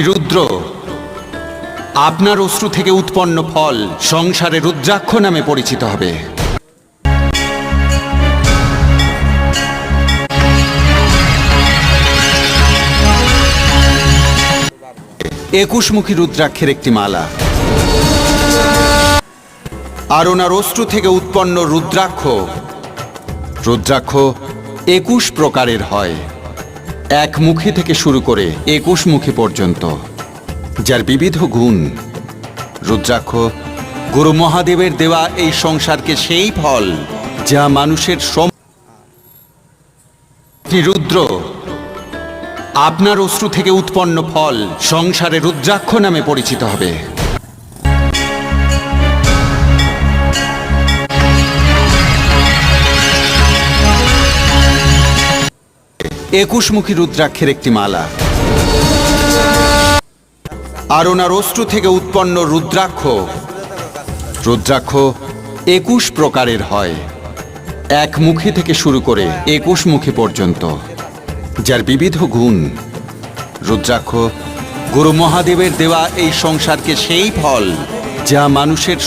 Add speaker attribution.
Speaker 1: রুদ্র, আপনার অশ্রু থেকে উৎপন্ন ফল সংসারে রুদ্রাক্ষ নামে পরিচিত হবে। 21মুখী রুদ্রাক্ষের একটি মালা। আর ওনার অশ্রু থেকে উৎপন্ন রুদ্রাক্ষ 21 প্রকারের হয়, এক মুখী থেকে শুরু করে 21 মুখী পর্যন্ত, যার বিবিধ গুণ। রুদ্রাক্ষ গুরু মহাদেবের দেওয়া এই সংসারকে সেই ফল যা মানুষের রুদ্র, আপনার অশ্রু থেকে উৎপন্ন ফল সংসারে রুদ্রাক্ষ নামে পরিচিত হবে। 21মুখী রুদ্রাক্ষের একটি মালা। আর ওনার অশ্রু থেকে উৎপন্ন রুদ্রাক্ষ 21 প্রকারের হয়, এক মুখী থেকে শুরু করে 21 মুখী পর্যন্ত, যার বিবিধ গুণ। রুদ্রাক্ষ গুরু মহাদেবের দেওয়া এই সংসারকে সেই ফল যা মানুষের